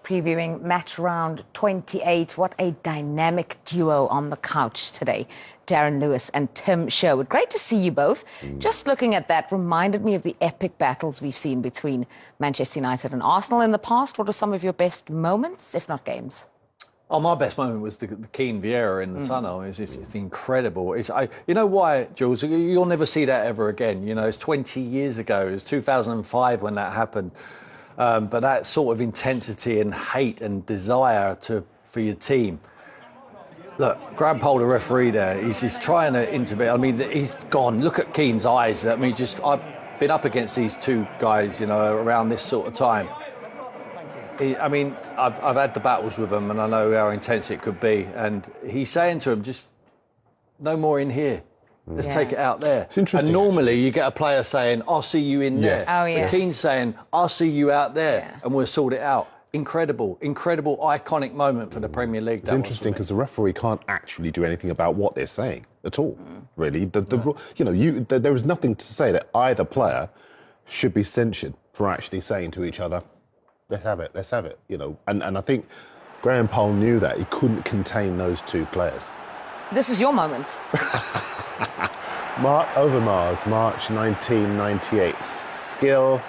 previewing match round 28. What a dynamic duo on the couch today. Darren Lewis and Tim Sherwood. Great to see you both. Just looking at that reminded me of the epic battles we've seen between Manchester United and Arsenal in the past. What are some of your best moments, if not games? Oh, my best moment was the Keane Vieira in the tunnel. It's incredible. You know why, Jules? You'll never see that ever again. You know, it's 20 years ago. It was 2005 when that happened. But that sort of intensity and hate and desire for your team. Look, Graham Poll, the referee there, he's trying to intervene. I mean, he's gone. Look at Keane's eyes. I mean, I've been up against these two guys, you know, around this sort of time. I've had the battles with them and I know how intense it could be. And he's saying to him, just no more in here. Let's take it out there. It's interesting. And normally you get a player saying, I'll see you in there. Oh, yes. But Keane's saying, I'll see you out there and we'll sort it out. Incredible, iconic moment for the Premier League. It's interesting because the referee can't actually do anything about what they're saying at all, really. There is nothing to say that either player should be censured for actually saying to each other, let's have it, you know. And I think Graham Poll knew that. He couldn't contain those two players. This is your moment. Over Mars, March 1998. Skill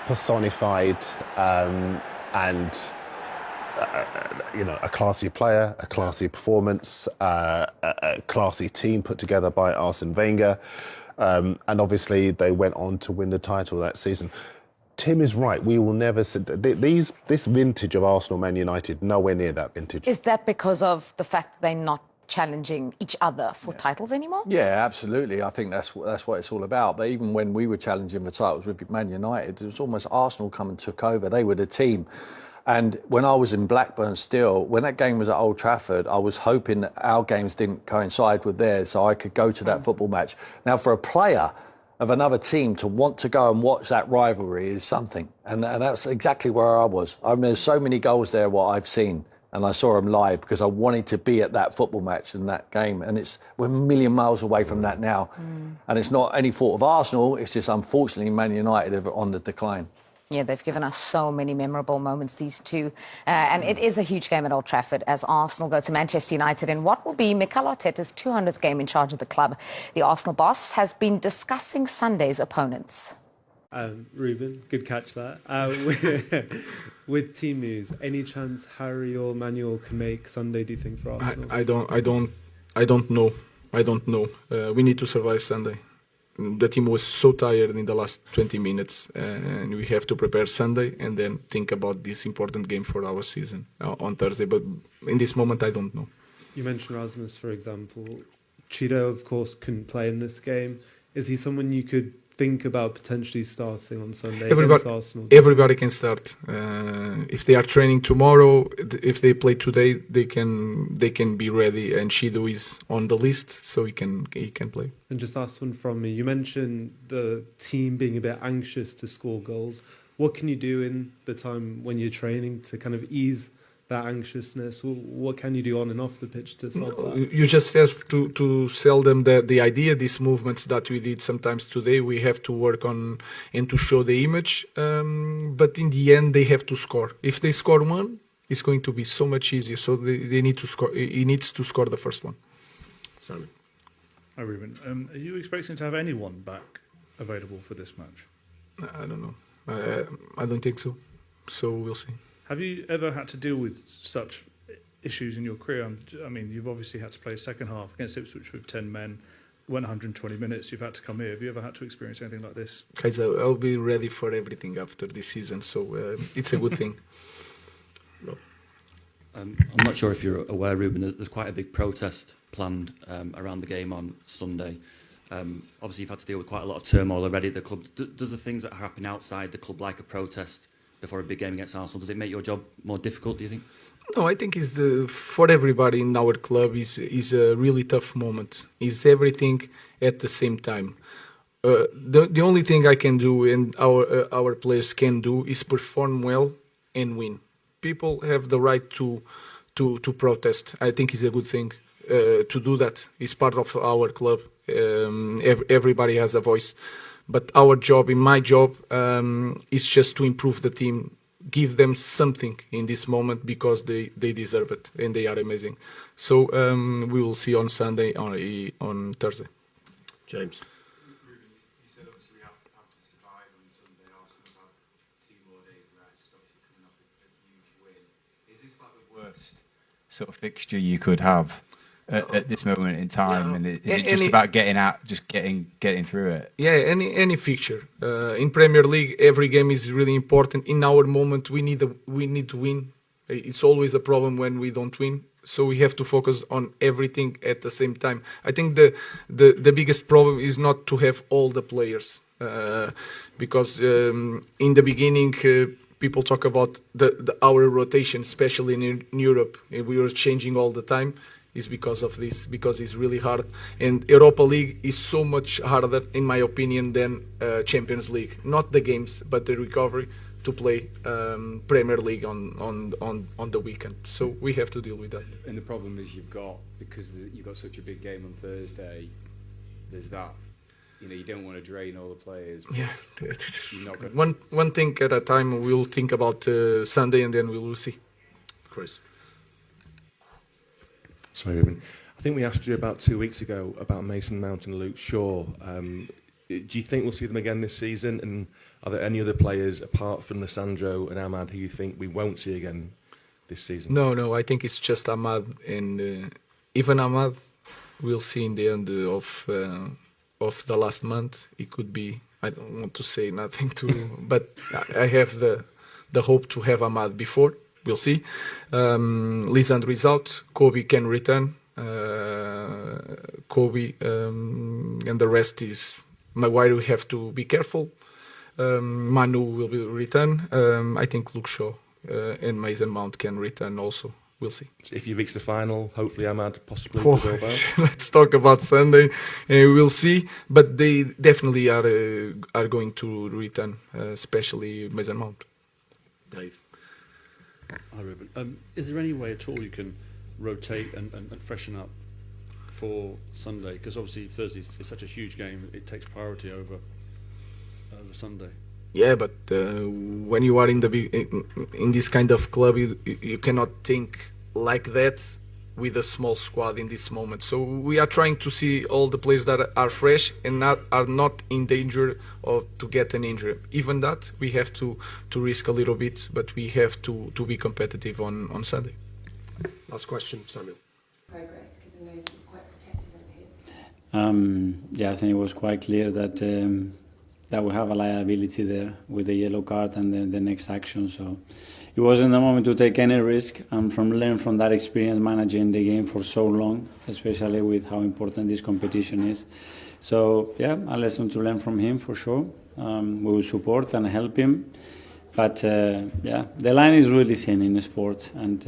personified, and a classy player, a classy performance, a classy team put together by Arsene Wenger, and obviously they went on to win the title that season. Tim is right. We will never see this vintage of Arsenal, Man United, nowhere near that vintage. Is that because of the fact that they're not challenging each other for titles anymore? Yeah, absolutely. I think that's what it's all about. But even when we were challenging for titles with Man United, it was almost Arsenal come and took over. They were the team. And when I was in Blackburn still, when that game was at Old Trafford, I was hoping that our games didn't coincide with theirs so I could go to that football match. Now, for a player of another team to want to go and watch that rivalry is something. And that's exactly where I was. I mean, there's so many goals there, what I've seen. And I saw them live because I wanted to be at that football match and that game. And we're a million miles away from that now. And it's not any fault of Arsenal. It's just, unfortunately, Man United are on the decline. Yeah, they've given us so many memorable moments, these two. And it is a huge game at Old Trafford as Arsenal go to Manchester United in what will be Mikel Arteta's 200th game in charge of the club. The Arsenal boss has been discussing Sunday's opponents. Ruben, good catch that. With team news, any chance Harry or Manuel can make Sunday, do you think, for Arsenal? I don't know. We need to survive Sunday. The team was so tired in the last 20 minutes and we have to prepare Sunday and then think about this important game for our season on Thursday. But in this moment, I don't know. You mentioned Rasmus, for example. Cheeto, of course, couldn't play in this game. Is he someone you could think about potentially starting on Sunday against Arsenal? Everybody can start. If they are training tomorrow, if they play today, they can be ready. And Shido is on the list, so he can play. And just last one from me. You mentioned the team being a bit anxious to score goals. What can you do in the time when you're training to kind of ease that anxiousness? What can you do on and off the pitch to solve that? You just have to sell them the idea, these movements that we did sometimes today. We have to work on and to show the image. But in the end, they have to score. If they score one, it's going to be so much easier. So they need to score. He needs to score the first one. Simon. Hi, Ruben. Are you expecting to have anyone back available for this match? I don't know. I don't think so. So we'll see. Have you ever had to deal with such issues in your career? I mean, you've obviously had to play a second half against Ipswich with 10 men, went 120 minutes, you've had to come here. Have you ever had to experience anything like this? Guys, I'll be ready for everything after this season, so it's a good thing. I'm not sure if you're aware, Ruben, there's quite a big protest planned around the game on Sunday. Obviously, you've had to deal with quite a lot of turmoil already at the club. Does the things that are happening outside the club, like a protest before a big game against Arsenal, does it make your job more difficult, do you think? No, I think it's for everybody in our club is a really tough moment. It's everything at the same time. The only thing I can do and our players can do is perform well and win. People have the right to protest. I think it's a good thing to do that. It's part of our club. Everybody has a voice. But our job, in my job, is just to improve the team give them something in this moment because they deserve it and they are amazing. So we will see on Sunday on Thursday. James. You said obviously we have to survive on Sunday. Arsenal have 2 more days rest, obviously coming off a huge win. Is this like the worst sort of fixture you could have at this moment in time? Yeah. And is it just about getting out, just getting through it? Yeah, any fixture in Premier League, every game is really important. In our moment, we need to win. It's always a problem when we don't win. So we have to focus on everything at the same time. I think the biggest problem is not to have all the players, because in the beginning people talk about our rotation, especially in Europe. We were changing all the time. Is because of this, because it's really hard. And Europa League is so much harder, in my opinion, than Champions League. Not the games, but the recovery to play Premier League on the weekend. So we have to deal with that. And the problem is because you've got such a big game on Thursday, there's that, you don't want to drain all the players. Yeah. You're not gonna... One thing at a time. We'll think about Sunday and then we will see. Chris. Sorry, Ruben. I think we asked you about 2 weeks ago about Mason Mount and Luke Shaw. Do you think we'll see them again this season? And are there any other players apart from Lissandro and Ahmad who you think we won't see again this season? No. I think it's just Ahmad, and even Ahmad we'll see in the end of the last month. It could be. I don't want to say nothing but I have the hope to have Ahmad before. We'll see. Lisandro is out. Kobe can return. Kobe and the rest is Maguire. We have to be careful. Manu will be return. I think Luke Shaw and Mason Mount can return also. We'll see. If you reach the final, hopefully Ahmad possibly will go back. Let's talk about Sunday. We'll see. But they definitely are going to return, especially Mason Mount. Dave. Hi, Ruben. Is there any way at all you can rotate and freshen up for Sunday? Because obviously Thursday is such a huge game; it takes priority over Sunday. Yeah, but when you are in this kind of club, you cannot think like that with a small squad in this moment. So we are trying to see all the players that are fresh and are not in danger of to get an injury. Even that, we have to risk a little bit, but we have to be competitive on Sunday. Last question, Samuel. Progress, because I know you're quite protective over here. I think it was quite clear that we have a liability there with the yellow card and then the next action. So it wasn't the moment to take any risk and learn from that experience managing the game for so long, especially with how important this competition is. So yeah, a lesson to learn from him for sure. We will support and help him. But the line is really thin in the sport, and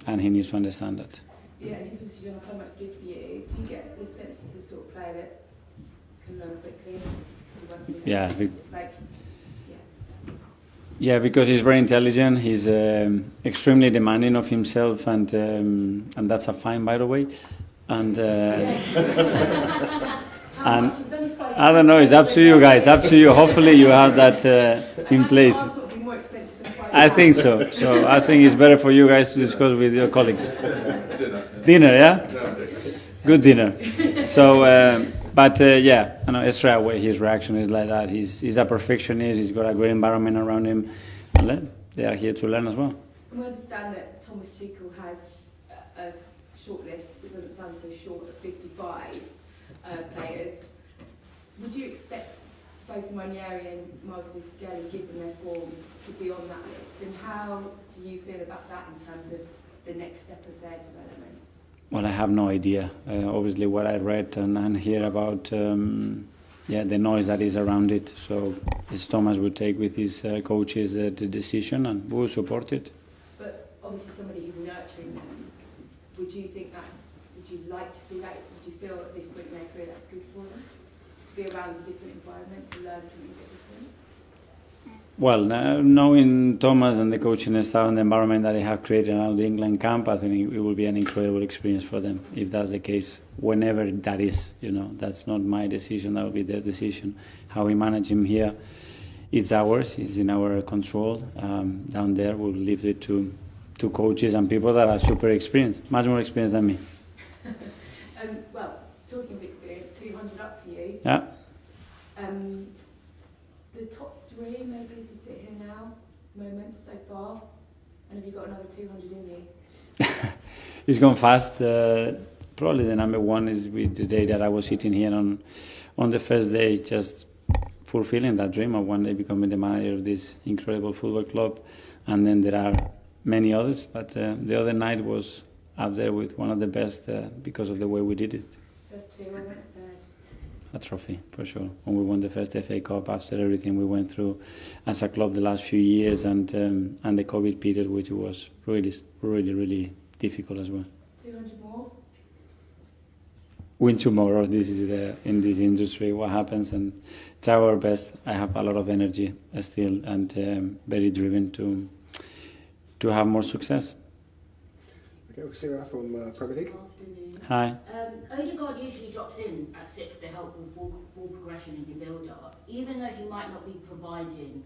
he needs to understand that. Yeah, and he's obviously done so much good for you. Do you get the sense of the sort of player that can learn quickly? Yeah. Yeah, because he's very intelligent. He's extremely demanding of himself, and that's a fine, by the way. And and I don't know. It's up to you guys. Up to you. Hopefully, you have that in place. I think so. So I think it's better for you guys to discuss with your colleagues. Dinner, yeah. Good dinner. So. Yeah, I know straight away his reaction is like that. He's a perfectionist. He's got a great environment around him. And they are here to learn as well. We understand that Thomas Tuchel has a shortlist. It doesn't sound so short of 55 players. Would you expect both Ranieri and Marcelo Skelly, given their form, to be on that list? And how do you feel about that in terms of the next step of their development? Well, I have no idea. Obviously, what I read and hear about, the noise that is around it. So, as Thomas would take with his coaches the decision, and we will support it. But obviously, somebody who's nurturing them. Would you like to see that? Would you feel at this point in their career that's good for them to be around a different environment, to learn something a bit different? Well, knowing Thomas and the coaching staff and the environment that they have created around the England camp, I think it will be an incredible experience for them, if that's the case, whenever that is. That's not my decision, that will be their decision. How we manage him here it's ours. It's in our control. Down there, we'll leave it to coaches and people that are super experienced, much more experienced than me. Well, talking of experience, 200 up for you. Yeah. The top three, maybe as you sit here now, moments so far, and have you got another 200 in you? It's gone fast. Probably the number one is with the day that I was sitting here on the first day, just fulfilling that dream of one day becoming the manager of this incredible football club. And then there are many others, but the other night was up there with one of the best because of the way we did it. First two, I went third. A trophy, for sure. When we won the first FA Cup after everything we went through as a club the last few years and the COVID period, which was really difficult as well. 200 more? Win tomorrow. This is in this industry what happens, and try our best. I have a lot of energy still and very driven to have more success. Okay, we'll see you from Premier League. Hi. Odegaard usually drops in at 6 to help with ball progression in your build-up. Even though he might not be providing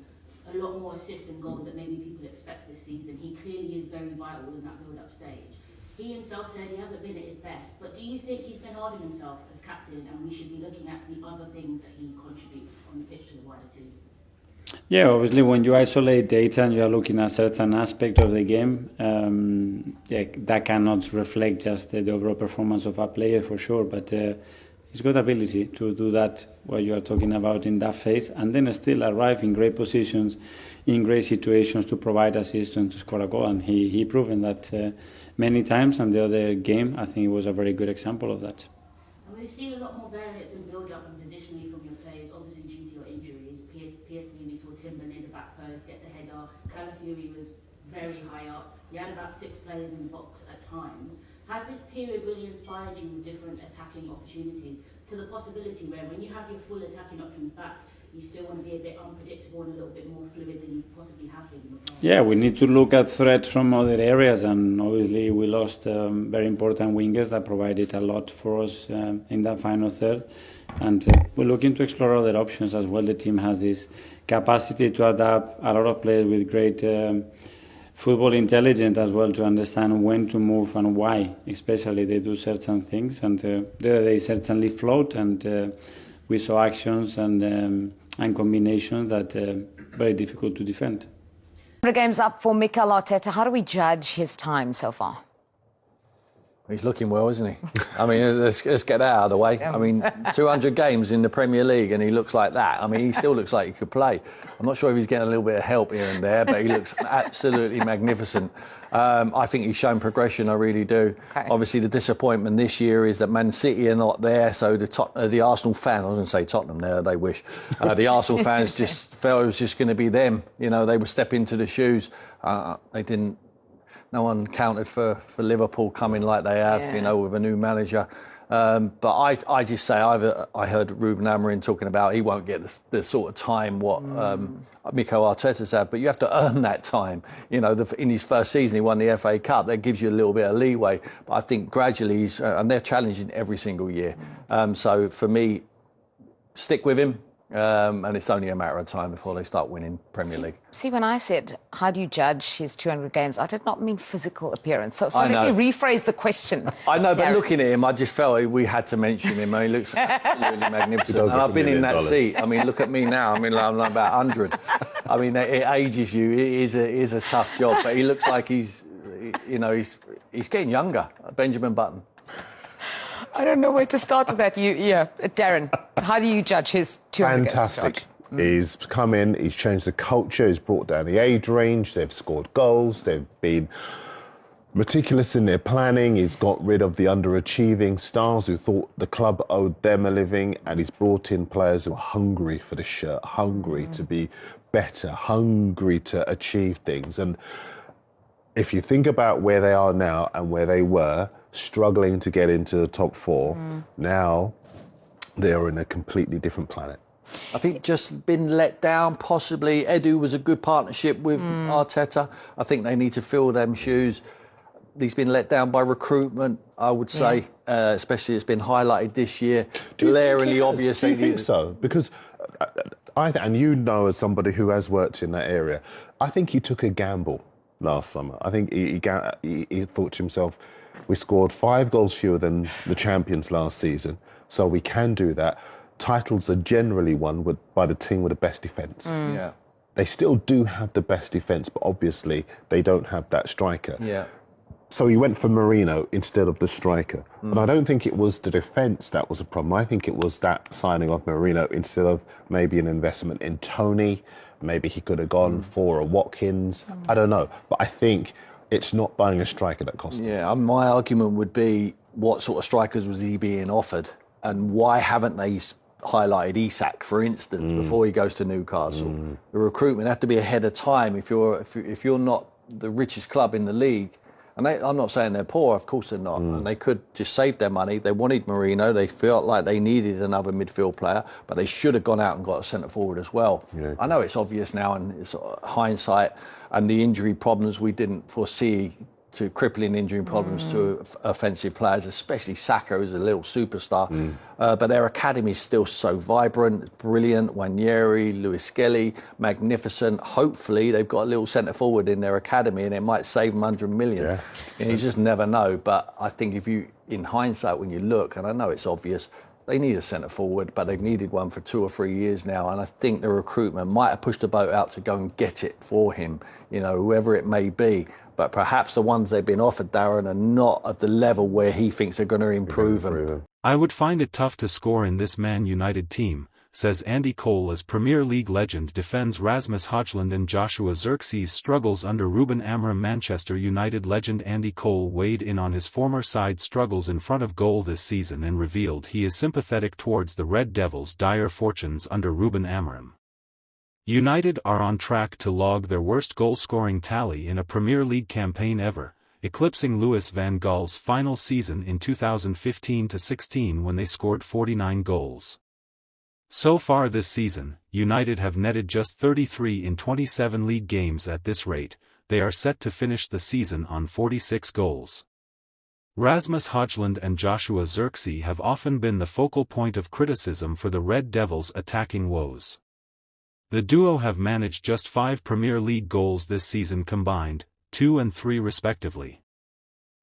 a lot more assists and goals that maybe people expect this season, he clearly is very vital in that build-up stage. He himself said he hasn't been at his best, but do you think he's been hard on himself as captain and we should be looking at the other things that he contributes on the pitch to the wider team? Yeah, obviously when you isolate data and you are looking at certain aspect of the game, that cannot reflect just the overall performance of a player for sure, but he's got ability to do that, what you are talking about in that phase, and then still arrive in great positions, in great situations to provide assist and to score a goal, and he proven that many times, and the other game, I think it was a very good example of that. And we've seen a lot more variance in build-up and positionally from your players, obviously due to your injuries. PSV, we saw Timber near the back post, get the header. Calafiori was very high up. You had about 6 players in the box at times. Has this period really inspired you with different attacking opportunities to the possibility where when you have your full attacking options back, you still want to be a bit unpredictable and a little bit more fluid than you possibly have been in the past? Yeah, we need to look at threats from other areas, and obviously we lost very important wingers that provided a lot for us in that final third. And we're looking to explore other options as well. The team has this capacity to adapt, a lot of players with great football intelligence as well to understand when to move and why, especially they do certain things. And they certainly float, and we saw actions and combinations that very difficult to defend. 100 games up for Mikel Arteta. How do we judge his time so far? He's looking well, isn't he? I mean, let's get that out of the way. I mean, 200 games in the Premier League and he looks like that. I mean, he still looks like he could play. I'm not sure if he's getting a little bit of help here and there, but he looks absolutely magnificent. I think he's shown progression, I really do. Okay. Obviously, the disappointment this year is that Man City are not there, so the Arsenal fans, I was going to say Tottenham there, they wish. The Arsenal fans just felt it was just going to be them. You know, they would step into the shoes. They didn't. No one counted for Liverpool coming like they have, you know, with a new manager. But I just say, I heard Ruben Amorim talking about he won't get the sort of time what Mikel Arteta's had, but you have to earn that time. You know, in his first season, he won the FA Cup. That gives you a little bit of leeway. But I think gradually, and they're challenging every single year. So for me, stick with him. And it's only a matter of time before they start winning Premier League. See, when I said, how do you judge his 200 games, I did not mean physical appearance. So let me rephrase the question. I know, but looking at him, I just felt we had to mention him. He looks absolutely magnificent. And I've been in that seat. I mean, look at me now. I mean, I'm about 100. I mean, it ages you. It is a tough job, but he looks like he's getting younger. Benjamin Button. I don't know where to start with that. Darren, how do you judge his 200 games? Fantastic. He's come in, he's changed the culture, he's brought down the age range, they've scored goals, they've been meticulous in their planning, he's got rid of the underachieving stars who thought the club owed them a living, and he's brought in players who are hungry for the shirt, hungry to be better, hungry to achieve things. And if you think about where they are now and where they were, struggling to get into the top 4, now they are in a completely different planet. I think just been let down, possibly. Edu was a good partnership with Arteta. I think they need to fill them shoes. He's been let down by recruitment, I would say, especially it's been highlighted this year. Glaringly obvious. Do you think so? Because and you know, as somebody who has worked in that area, I think he took a gamble last summer. I think he thought to himself, we scored 5 goals fewer than the champions last season, so we can do that. Titles are generally won by the team with the best defence. Yeah. They still do have the best defence, but obviously they don't have that striker. Yeah. So he went for Marino instead of the striker. And I don't think it was the defence that was a problem. I think it was that signing of Marino instead of maybe an investment in Tony. Maybe he could have gone for a Watkins. I don't know. But I think it's not buying a striker that cost him. Yeah, my argument would be, what sort of strikers was he being offered? And why haven't they highlighted Isak, for instance, before he goes to Newcastle? The recruitment have to be ahead of time. If you're not the richest club in the league, and I'm not saying they're poor, of course they're not, and they could just save their money. They wanted Marino, they felt like they needed another midfield player, but they should have gone out and got a centre forward as well. Yeah. I know it's obvious now, and it's hindsight, and the injury problems we didn't foresee, to crippling injury problems to offensive players, especially Saka, who's a little superstar. But their academy is still so vibrant, brilliant. Wanyeri, Lewis Skelly, magnificent. Hopefully, they've got a little centre forward in their academy, and it might save them 100 million. Yeah. And you just never know. But I think if you, in hindsight, when you look, and I know it's obvious, they need a centre forward, but they've needed one for 2 or 3 years now. And I think the recruitment might have pushed the boat out to go and get it for him, whoever it may be. But perhaps the ones they've been offered, Darren, are not at the level where he thinks they're going to improve them. I would find it tough to score in this Man United team, says Andy Cole as Premier League legend defends Rasmus Højlund and Joshua Zirkzee's struggles under Ruben Amorim. Manchester United legend Andy Cole weighed in on his former side's struggles in front of goal this season and revealed he is sympathetic towards the Red Devils' dire fortunes under Ruben Amorim. United are on track to log their worst goal-scoring tally in a Premier League campaign ever, eclipsing Louis van Gaal's final season in 2015-16 when they scored 49 goals. So far this season, United have netted just 33 in 27 league games. At this rate, they are set to finish the season on 46 goals. Rasmus Højlund and Joshua Zirkzee have often been the focal point of criticism for the Red Devils' attacking woes. The duo have managed just 5 Premier League goals this season combined, 2 and 3 respectively.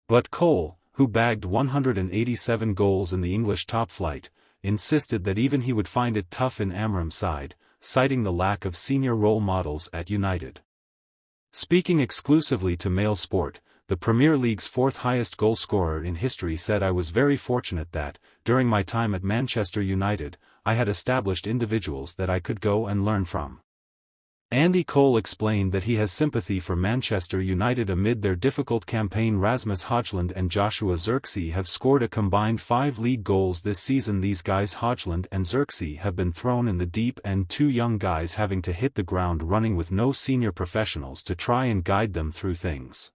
But Cole, who bagged 187 goals in the English top flight, insisted that even he would find it tough in Amorim's side, citing the lack of senior role models at United. Speaking exclusively to Mail Sport, the Premier League's 4th highest goalscorer in history said, "I was very fortunate that, during my time at Manchester United, I had established individuals that I could go and learn from." Andy Cole explained that he has sympathy for Manchester United amid their difficult campaign. Rasmus Højlund and Joshua Zirkzee have scored a combined 5 league goals this season. These guys, Højlund and Zirkzee, have been thrown in the deep end, 2 young guys having to hit the ground running with no senior professionals to try and guide them through things.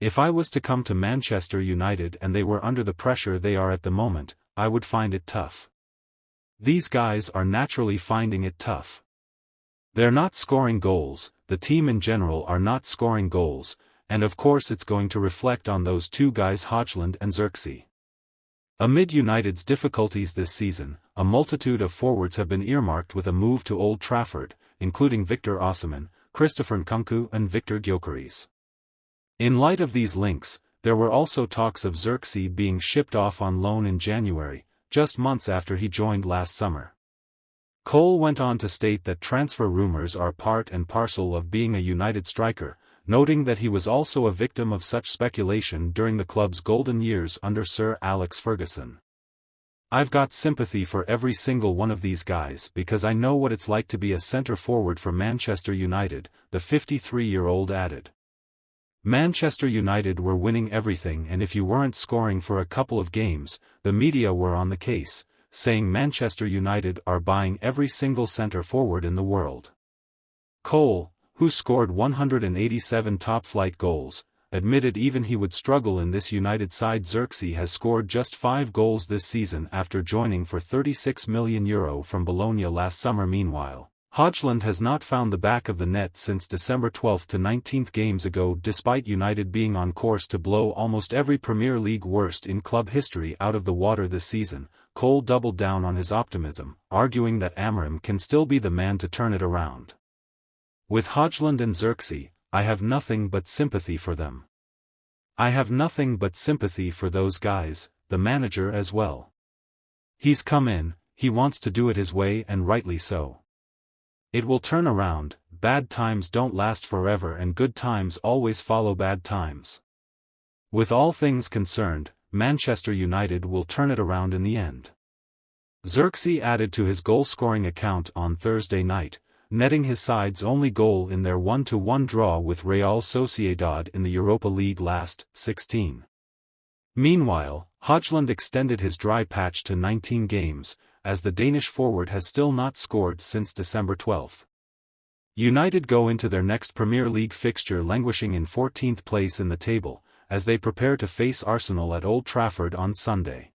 If I was to come to Manchester United and they were under the pressure they are at the moment, I would find it tough. These guys are naturally finding it tough. They're not scoring goals, the team in general are not scoring goals, and of course it's going to reflect on those 2 guys, Højlund and Zirkzee. Amid United's difficulties this season, a multitude of forwards have been earmarked with a move to Old Trafford, including Victor Osimhen, Christopher Nkunku and Victor Gyökeres. In light of these links, there were also talks of Zirkzee being shipped off on loan in January, just months after he joined last summer. Cole went on to state that transfer rumors are part and parcel of being a United striker, noting that he was also a victim of such speculation during the club's golden years under Sir Alex Ferguson. "I've got sympathy for every single one of these guys because I know what it's like to be a centre forward for Manchester United," the 53-year-old added. Manchester United were winning everything, and if you weren't scoring for a couple of games, the media were on the case, saying Manchester United are buying every single centre forward in the world. Cole, who scored 187 top-flight goals, admitted even he would struggle in this United side. Zirkzee has scored just 5 goals this season after joining for €36 million from Bologna last summer. Meanwhile, Højlund has not found the back of the net since December 12 to 19th games ago, despite United being on course to blow almost every Premier League worst in club history out of the water this season. Cole doubled down on his optimism, arguing that Amorim can still be the man to turn it around. With Højlund and Xerxes, I have nothing but sympathy for them. I have nothing but sympathy for those guys, the manager as well. He's come in, he wants to do it his way and rightly so. It will turn around, bad times don't last forever and good times always follow bad times. With all things concerned, Manchester United will turn it around in the end. Xerxes added to his goal-scoring account on Thursday night, netting his side's only goal in their 1-1 draw with Real Sociedad in the Europa League last 16. Meanwhile, Højlund extended his dry patch to 19 games, as the Danish forward has still not scored since December 12. United go into their next Premier League fixture languishing in 14th place in the table, as they prepare to face Arsenal at Old Trafford on Sunday.